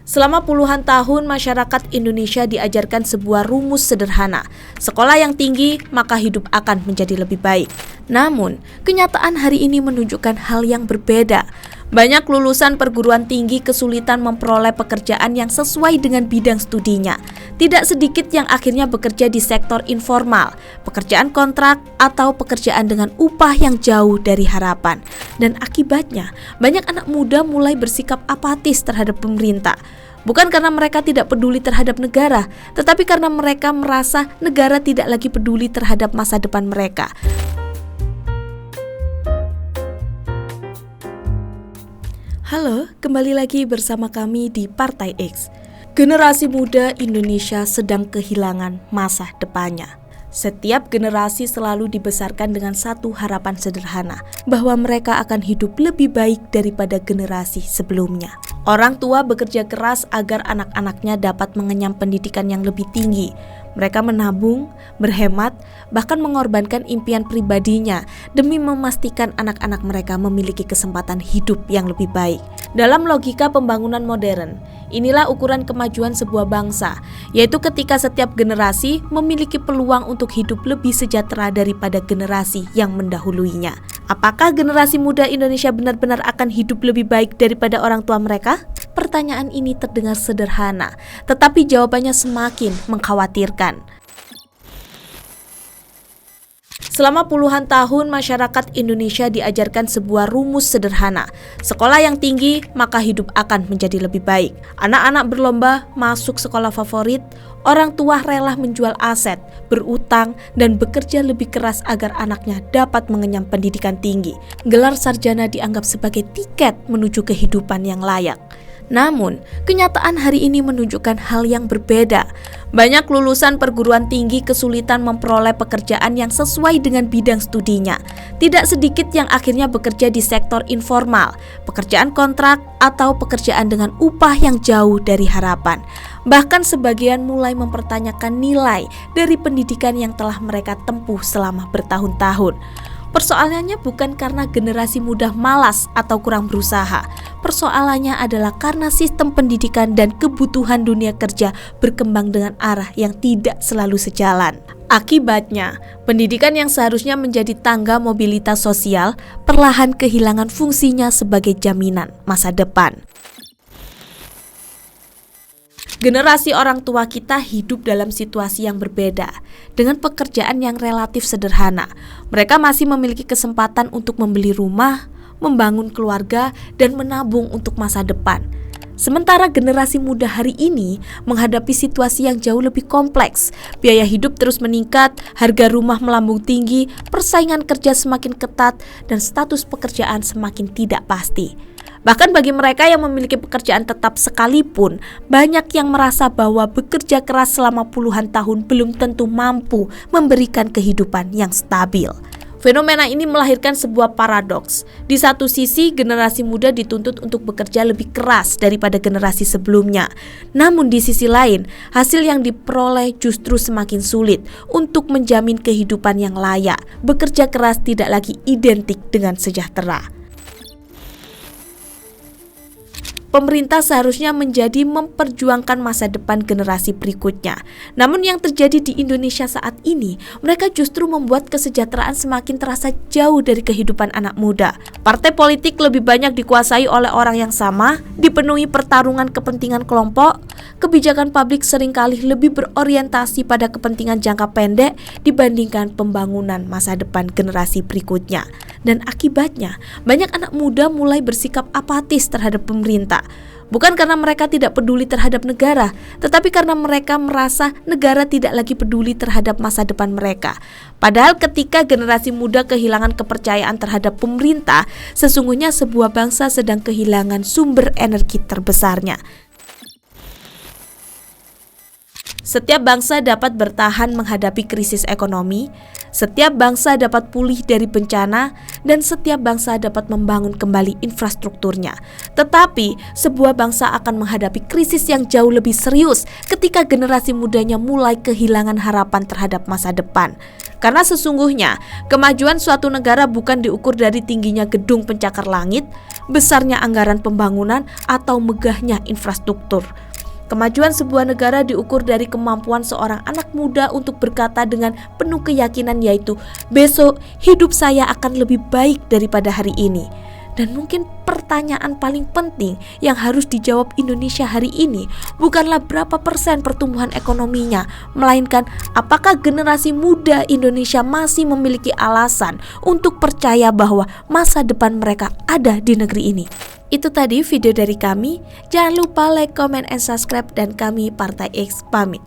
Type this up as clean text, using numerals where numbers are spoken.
Selama puluhan tahun, masyarakat Indonesia diajarkan sebuah rumus sederhana. Sekolah yang tinggi, maka hidup akan menjadi lebih baik. Namun, kenyataan hari ini menunjukkan hal yang berbeda. Banyak lulusan perguruan tinggi kesulitan memperoleh pekerjaan yang sesuai dengan bidang studinya. Tidak sedikit yang akhirnya bekerja di sektor informal, pekerjaan kontrak, atau pekerjaan dengan upah yang jauh dari harapan. Dan akibatnya, banyak anak muda mulai bersikap apatis terhadap pemerintah. Bukan karena mereka tidak peduli terhadap negara, tetapi karena mereka merasa negara tidak lagi peduli terhadap masa depan mereka. Halo, kembali lagi bersama kami di Partai X. Generasi muda Indonesia sedang kehilangan masa depannya. Setiap generasi selalu dibesarkan dengan satu harapan sederhana, bahwa mereka akan hidup lebih baik daripada generasi sebelumnya. Orang tua bekerja keras agar anak-anaknya dapat mengenyam pendidikan yang lebih tinggi. Mereka menabung, berhemat, bahkan mengorbankan impian pribadinya demi memastikan anak-anak mereka memiliki kesempatan hidup yang lebih baik. Dalam logika pembangunan modern, inilah ukuran kemajuan sebuah bangsa, yaitu ketika setiap generasi memiliki peluang untuk hidup lebih sejahtera daripada generasi yang mendahuluinya. Apakah generasi muda Indonesia benar-benar akan hidup lebih baik daripada orang tua mereka? Pertanyaan ini terdengar sederhana, tetapi jawabannya semakin mengkhawatirkan. Selama puluhan tahun, masyarakat Indonesia diajarkan sebuah rumus sederhana. Sekolah yang tinggi, maka hidup akan menjadi lebih baik. Anak-anak berlomba masuk sekolah favorit, orang tua rela menjual aset, berutang, dan bekerja lebih keras agar anaknya dapat mengenyam pendidikan tinggi. Gelar sarjana dianggap sebagai tiket menuju kehidupan yang layak. Namun, kenyataan hari ini menunjukkan hal yang berbeda. Banyak lulusan perguruan tinggi kesulitan memperoleh pekerjaan yang sesuai dengan bidang studinya. Tidak sedikit yang akhirnya bekerja di sektor informal, pekerjaan kontrak, atau pekerjaan dengan upah yang jauh dari harapan. Bahkan sebagian mulai mempertanyakan nilai dari pendidikan yang telah mereka tempuh selama bertahun-tahun. Persoalannya bukan karena generasi muda malas atau kurang berusaha. Persoalannya adalah karena sistem pendidikan dan kebutuhan dunia kerja berkembang dengan arah yang tidak selalu sejalan. Akibatnya, pendidikan yang seharusnya menjadi tangga mobilitas sosial perlahan kehilangan fungsinya sebagai jaminan masa depan. Generasi orang tua kita hidup dalam situasi yang berbeda, dengan pekerjaan yang relatif sederhana. Mereka masih memiliki kesempatan untuk membeli rumah, membangun keluarga, dan menabung untuk masa depan. Sementara generasi muda hari ini menghadapi situasi yang jauh lebih kompleks. Biaya hidup terus meningkat, harga rumah melambung tinggi, persaingan kerja semakin ketat, dan status pekerjaan semakin tidak pasti. Bahkan bagi mereka yang memiliki pekerjaan tetap sekalipun, banyak yang merasa bahwa bekerja keras selama puluhan tahun belum tentu mampu memberikan kehidupan yang stabil. Fenomena ini melahirkan sebuah paradoks. Di satu sisi, generasi muda dituntut untuk bekerja lebih keras daripada generasi sebelumnya. Namun di sisi lain, hasil yang diperoleh justru semakin sulit untuk menjamin kehidupan yang layak. Bekerja keras tidak lagi identik dengan sejahtera. Pemerintah seharusnya menjadi memperjuangkan masa depan generasi berikutnya. Namun yang terjadi di Indonesia saat ini, mereka justru membuat kesejahteraan semakin terasa jauh dari kehidupan anak muda. Partai politik lebih banyak dikuasai oleh orang yang sama, dipenuhi pertarungan kepentingan kelompok, kebijakan publik seringkali lebih berorientasi pada kepentingan jangka pendek dibandingkan pembangunan masa depan generasi berikutnya. Dan akibatnya, banyak anak muda mulai bersikap apatis terhadap pemerintah. Bukan karena mereka tidak peduli terhadap negara, tetapi karena mereka merasa negara tidak lagi peduli terhadap masa depan mereka. Padahal ketika generasi muda kehilangan kepercayaan terhadap pemerintah, sesungguhnya sebuah bangsa sedang kehilangan sumber energi terbesarnya. Setiap bangsa dapat bertahan menghadapi krisis ekonomi, setiap bangsa dapat pulih dari bencana, dan setiap bangsa dapat membangun kembali infrastrukturnya. Tetapi, sebuah bangsa akan menghadapi krisis yang jauh lebih serius ketika generasi mudanya mulai kehilangan harapan terhadap masa depan. Karena sesungguhnya, kemajuan suatu negara bukan diukur dari tingginya gedung pencakar langit, besarnya anggaran pembangunan, atau megahnya infrastruktur. Kemajuan sebuah negara diukur dari kemampuan seorang anak muda untuk berkata dengan penuh keyakinan, yaitu besok hidup saya akan lebih baik daripada hari ini. Dan mungkin pertanyaan paling penting yang harus dijawab Indonesia hari ini bukanlah berapa persen pertumbuhan ekonominya, melainkan apakah generasi muda Indonesia masih memiliki alasan untuk percaya bahwa masa depan mereka ada di negeri ini. Itu tadi video dari kami. Jangan lupa like, comment, and subscribe. Dan kami Partai X pamit.